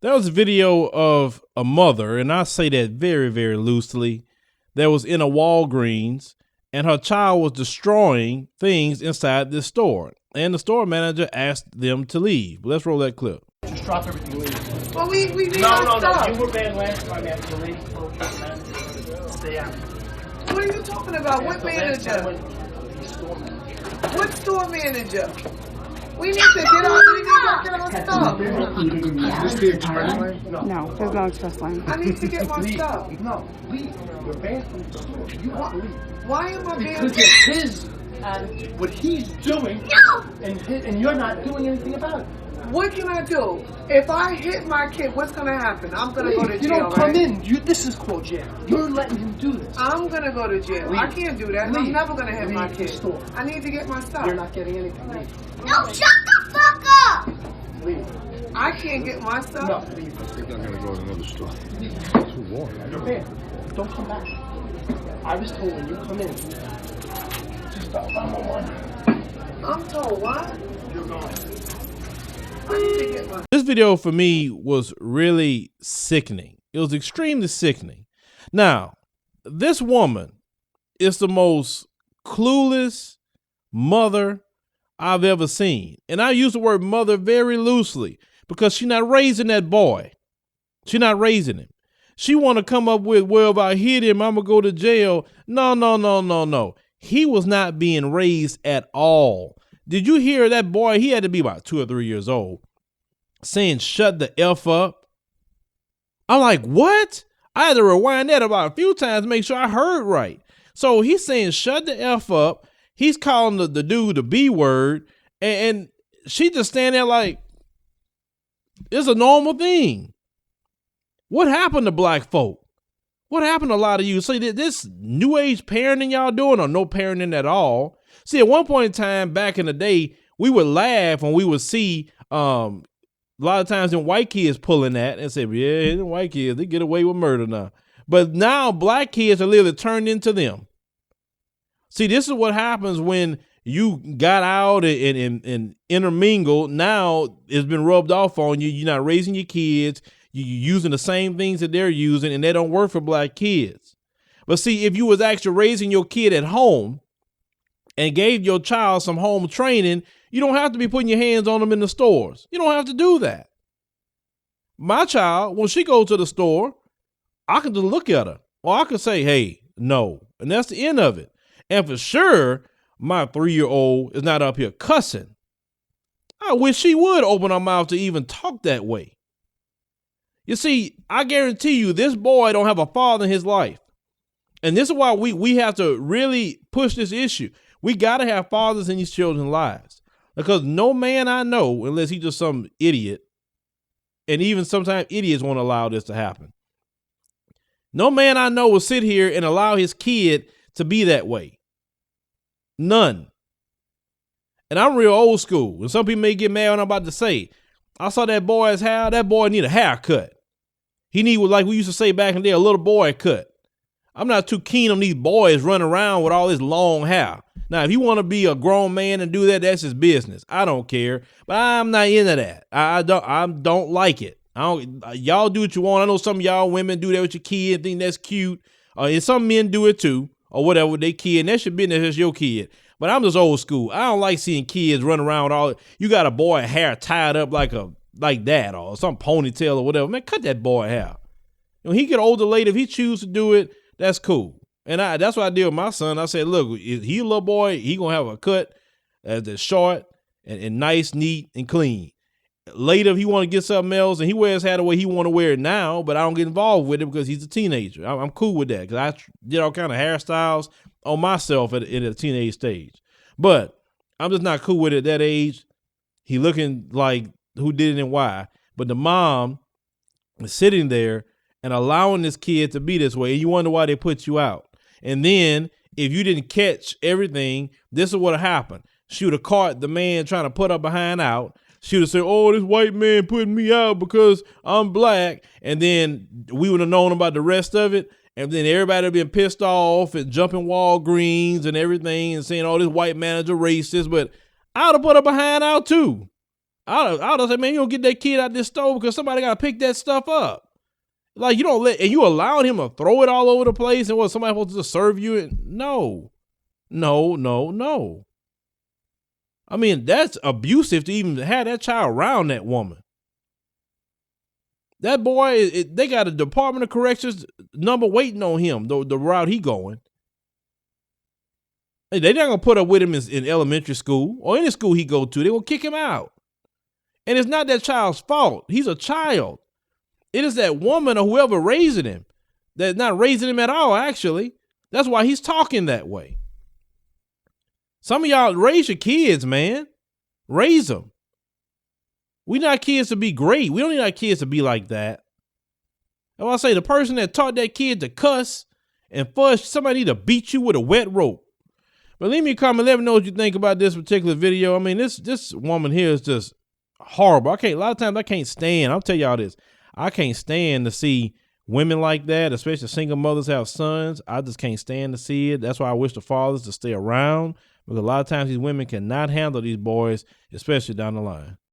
There was a video of a mother, and I say that very, very loosely, that was in a Walgreens, and her child was destroying things inside this store. And the store manager asked them to leave. Let's roll that clip. Just drop everything, leave. Well, we need No. stuff. You were bad last time after you leave. Stay out. What are you talking about? What manager? What store manager? We need to get our stuff. Is this the entire line? No, there's no express lane. I need to get my stuff. No, leave. You're banned from the store. You want to leave. Why am I being Because it's his attitude, what he's doing, and you're not doing anything about it. What can I do? If I hit my kid, what's gonna happen? I'm gonna go to jail. You don't come right? in. This is called jail. You're letting him do this. I'm gonna go to jail. Leave. I can't do that. Leave. I'm never gonna hit my Leave kid. the store. I need to get my stuff. You're not getting anything. Leave. No, shut the fuck up! Leave. I can't get my stuff. No, leave. They're not gonna go to another store. Leave. Too warm. You're banned. Don't come back. I was told when you come in, just stop. I'm on one. I'm told what? You're going. I need to get my. This video for me was really sickening. It was extremely sickening. Now, this woman is the most clueless mother I've ever seen. And I use the word mother very loosely because she's not raising that boy. She's not raising him. She want to come up with, well, if I hit him, I'm going to go to jail. No. He was not being raised at all. Did you hear that boy? He had to be about 2 or 3 years old saying, shut the F up. I'm like, what? I had to rewind that about a few times to make sure I heard right. So he's saying, shut the F up. He's calling the dude the B word. And she just standing there like, it's a normal thing. What happened to black folk? What happened to a lot of you? See, this new age parenting y'all doing or no parenting at all? See, at one point in time back in the day, we would laugh when we would see a lot of times them white kids pulling that and say, yeah, the white kids, they get away with murder now. But now black kids are literally turned into them. See, this is what happens when you got out and intermingled. Now it's been rubbed off on you. You're not raising your kids. You're using the same things that they're using, and they don't work for black kids. But see, if you was actually raising your kid at home and gave your child some home training, you don't have to be putting your hands on them in the stores. You don't have to do that. My child, when she goes to the store, I can just look at her. Or I can say, hey, no. And that's the end of it. And for sure, my 3-year-old is not up here cussing. I wish she would open her mouth to even talk that way. You see, I guarantee you this boy don't have a father in his life. And this is why we have to really push this issue. We got to have fathers in these children's lives. Because no man I know, unless he's just some idiot, and even sometimes idiots won't allow this to happen. No man I know will sit here and allow his kid to be that way. None. And I'm real old school. And some people may get mad when I'm about to say, I saw that boy's hair. That boy need a haircut. He need, like we used to say back in the day, a little boy cut. I'm not too keen on these boys running around with all this long hair. Now, if you want to be a grown man and do that, that's his business. I don't care, but I'm not into that. I don't like it. Y'all do what you want. I know some of y'all women do that with your kid and think that's cute. And some men do it too, or whatever with their kid. And that should be that's your kid. But I'm just old school. I don't like seeing kids run around with all. You got a boy hair tied up like that or some ponytail or whatever. Man, cut that boy hair. When he get older later, if he choose to do it, that's cool. And that's what I did with my son. I said, look, he a little boy, he gonna have a cut that's short and nice, neat, and clean. Later, if he want to get something else, and he wears hair the way he want to wear it now, but I don't get involved with it because he's a teenager. I'm cool with that because I did all kind of hairstyles on myself at a teenage stage. But I'm just not cool with it at that age. He looking like who did it and why. But the mom is sitting there and allowing this kid to be this way, and you wonder why they put you out. And then if you didn't catch everything, this is what happened. She would have caught the man trying to put her behind out. She would have said, oh, this white man putting me out because I'm black. And then we would have known about the rest of it. And then everybody would have been pissed off and jumping Walgreens and everything and saying, oh, this white manager racist. But I would have put her behind out too. I'd say, man, you don't get that kid out this store because somebody got to pick that stuff up. Like, you don't and you allowed him to throw it all over the place and what, somebody supposed to serve you? No. I mean, that's abusive to even have that child around that woman. That boy, they got a Department of Corrections number waiting on him, the route he going. They're not going to put up with him in elementary school or any school he go to. They will kick him out. And it's not that child's fault. He's a child. It is that woman or whoever raising him that's not raising him at all, actually. That's why he's talking that way. Some of y'all raise your kids, man. Raise them. We need our kids to be great. We don't need our kids to be like that. And I say the person that taught that kid to cuss and fuss, somebody need to beat you with a wet rope. But leave me a comment. Let me know what you think about this particular video. I mean, this woman here is just horrible. A lot of times I can't stand. I'll tell y'all this. I can't stand to see women like that, especially single mothers have sons. I just can't stand to see it. That's why I wish the fathers to stay around, because a lot of times these women cannot handle these boys, especially down the line.